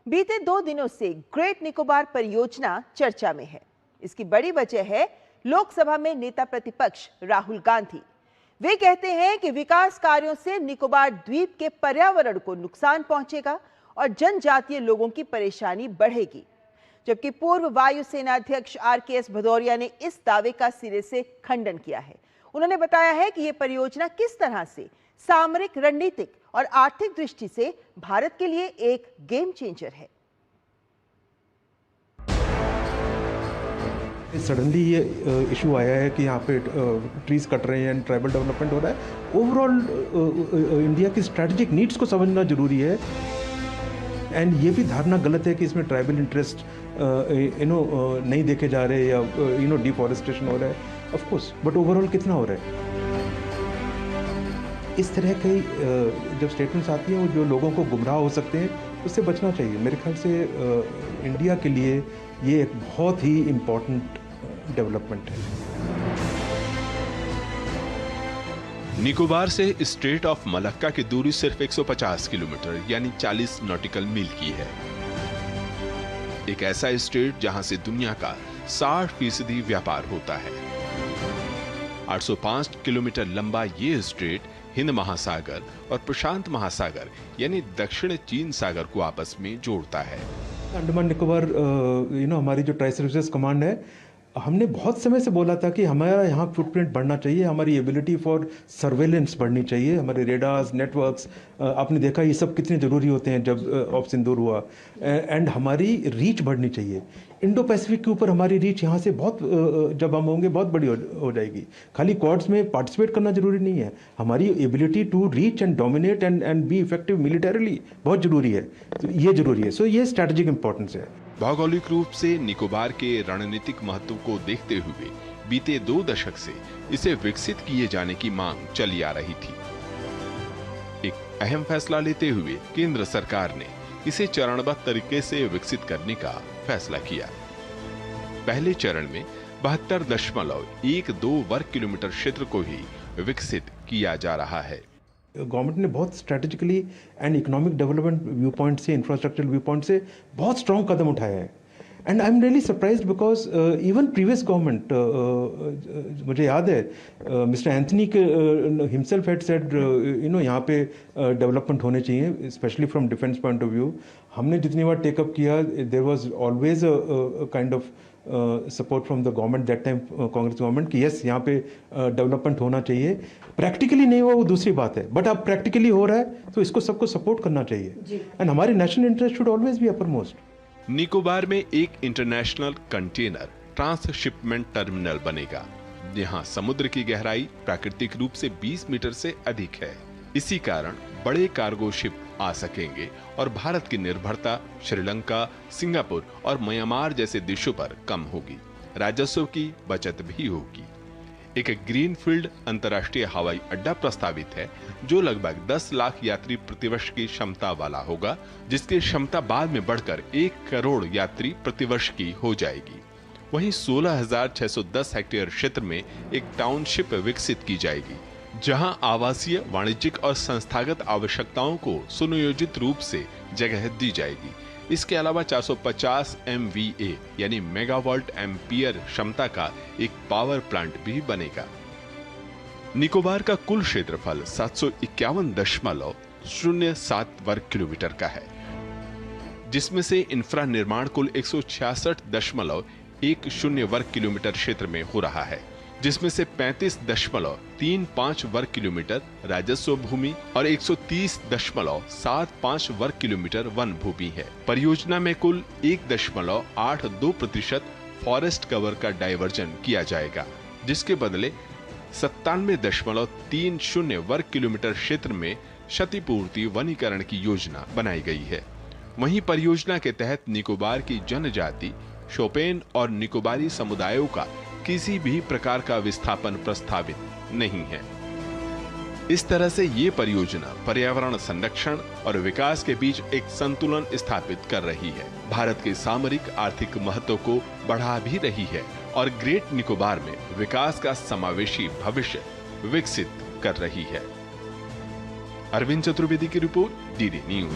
बीते 2 दिनों से ग्रेट निकोबार परियोजना चर्चा में है। इसकी बड़ी वजह है लोकसभा में नेता प्रतिपक्ष राहुल गांधी। वे कहते हैं कि विकास कार्यों से निकोबार द्वीप के पर्यावरण को नुकसान पहुंचेगा और जनजातीय लोगों की परेशानी बढ़ेगी। जबकि पूर्व वायुसेना अध्यक्ष RKS भदौरिया ने इस दावे का सिरे से खंडन किया है। उन्होंने बताया है कि यह परियोजना किस तरह से सामरिक, रणनीतिक और आर्थिक दृष्टि से भारत के लिए एक गेम चेंजर है। सडनली ये इशू आया है कि यहाँ पे ट्रीज कट रहे हैं, ट्राइबल डेवलपमेंट हो रहा है। ओवरऑल इंडिया की स्ट्रैटेजिक नीड्स को समझना जरूरी है। एंड ये भी धारणा गलत है कि इसमें ट्राइबल इंटरेस्ट नहीं देखे जा रहे या डिफॉरेस्टेशन हो रहा है। ऑफ कोर्स, बट ओवरऑल कितना हो रहा है? इस तरह के जब स्टेटमेंट्स आती हैं जो लोगों को गुमराह हो सकते हैं, उससे बचना चाहिए। मेरे ख्याल से इंडिया के लिए ये एक बहुत ही इम्पोर्टेंट डेवलपमेंट है। निकोबार से स्ट्रेट ऑफ मलक्का की दूरी सिर्फ 150 किलोमीटर यानी 40 नॉटिकल मील की है। एक ऐसा स्टेट जहां से दुनिया का 60% व्यापार होता है। 805 किलोमीटर लंबा ये स्ट्रेट हिंद महासागर और प्रशांत महासागर यानी दक्षिण चीन सागर को आपस में जोड़ता है। अंडमान निकोबार हमारी जो ट्राई सर्विसेज कमांड है, हमने बहुत समय से बोला था कि हमारा यहाँ फुटप्रिंट बढ़ना चाहिए, हमारी एबिलिटी फॉर सर्वेलेंस बढ़नी चाहिए, हमारे रेडार्स, नेटवर्क्स। आपने देखा ये सब कितने ज़रूरी होते हैं जब ऑफ सिंदूर हुआ। एंड हमारी रीच बढ़नी चाहिए। इंडो पैसिफिक के ऊपर हमारी रीच यहाँ से बहुत जब हम होंगे बहुत बड़ी हो जाएगी। खाली क्वाड्स में पार्टिसिपेट करना जरूरी नहीं है, हमारी ability to reach and dominate and be effective militarily बहुत जरूरी है। तो ये जरूरी है। सो ये स्ट्रैटेजिक इंपॉर्टेंस है। भौगोलिक रूप से निकोबार के रणनीतिक महत्व को देखते हुए बीते 2 दशक से इसे विकसित किए जाने की मांग चली आ रही थी। एक अहम फैसला लेते हुए केंद्र सरकार ने इसे चरणबद्ध तरीके से विकसित करने का फैसला किया। पहले चरण में 72.12 वर्ग किलोमीटर क्षेत्र को ही विकसित किया जा रहा है। गवर्नमेंट ने बहुत strategically and economic development view point से, इंफ्रास्ट्रक्चरल व्यू पॉइंट से बहुत स्ट्रॉन्ग कदम उठाया है। And I am really surprised because even previous government, मुझे याद है mister Antony himself had said यहाँ पे डेवलपमेंट होने चाहिए, specially from defence point of view. हमने जितनी बार टेकअप किया, there was always a kind of support from the government that time, Congress government, कि यस यहाँ पे डेवलपमेंट होना चाहिए। प्रैक्टिकली नहीं हुआ वो दूसरी बात है, बट अब प्रैक्टिकली हो रहा है तो इसको सबको सपोर्ट करना चाहिए। एंड हमारी national interest should always be upper most. Nicobar में एक इंटरनेशनल कंटेनर ट्रांसशिपमेंट टर्मिनल बनेगा, जहां समुद्र की गहराई प्राकृतिक रूप से 20 मीटर से अधिक है। इसी कारण बड़े कार्गो शिप आ सकेंगे और भारत की निर्भरता श्रीलंका, सिंगापुर और म्यांमार जैसे देशों पर कम होगी। राजस्व की बचत भी होगी। एक ग्रीनफील्ड अंतर्राष्ट्रीय हवाई अड्डा प्रस्तावित है जो लगभग 10 लाख यात्री प्रतिवर्ष की क्षमता वाला होगा, जिसकी क्षमता बाद में बढ़कर 1 करोड़ यात्री प्रतिवर्ष की हो जाएगी। वहीं 16,610 हेक्टेयर क्षेत्र में एक टाउनशिप विकसित की जाएगी, जहां आवासीय, वाणिज्यिक और संस्थागत आवश्यकताओं को सुनियोजित रूप से जगह दी जाएगी। इसके अलावा 450 MVA यानी मेगावाट एम्पियर क्षमता का एक पावर प्लांट भी बनेगा। निकोबार का कुल क्षेत्रफल 751.07 वर्ग किलोमीटर का है, जिसमें से इंफ्रा निर्माण कुल 166.10 वर्ग किलोमीटर क्षेत्र में हो रहा है, जिसमें से 35.35 वर्ग किलोमीटर राजस्व भूमि और 130.75 वर्ग किलोमीटर वन भूमि है। परियोजना में कुल 1.82% फॉरेस्ट कवर का डायवर्जन किया जाएगा, जिसके बदले 97.30 वर्ग किलोमीटर क्षेत्र में क्षतिपूर्ति वनीकरण की योजना बनाई गई है। वहीं परियोजना के तहत निकोबार की जनजाति, शोपेन और निकोबारी समुदायों का किसी भी प्रकार का विस्थापन प्रस्तावित नहीं है। इस तरह से ये परियोजना पर्यावरण संरक्षण और विकास के बीच एक संतुलन स्थापित कर रही है, भारत के सामरिक आर्थिक महत्व को बढ़ा भी रही है और ग्रेट निकोबार में विकास का समावेशी भविष्य विकसित कर रही है। अरविंद चतुर्वेदी की रिपोर्ट, DD न्यूज।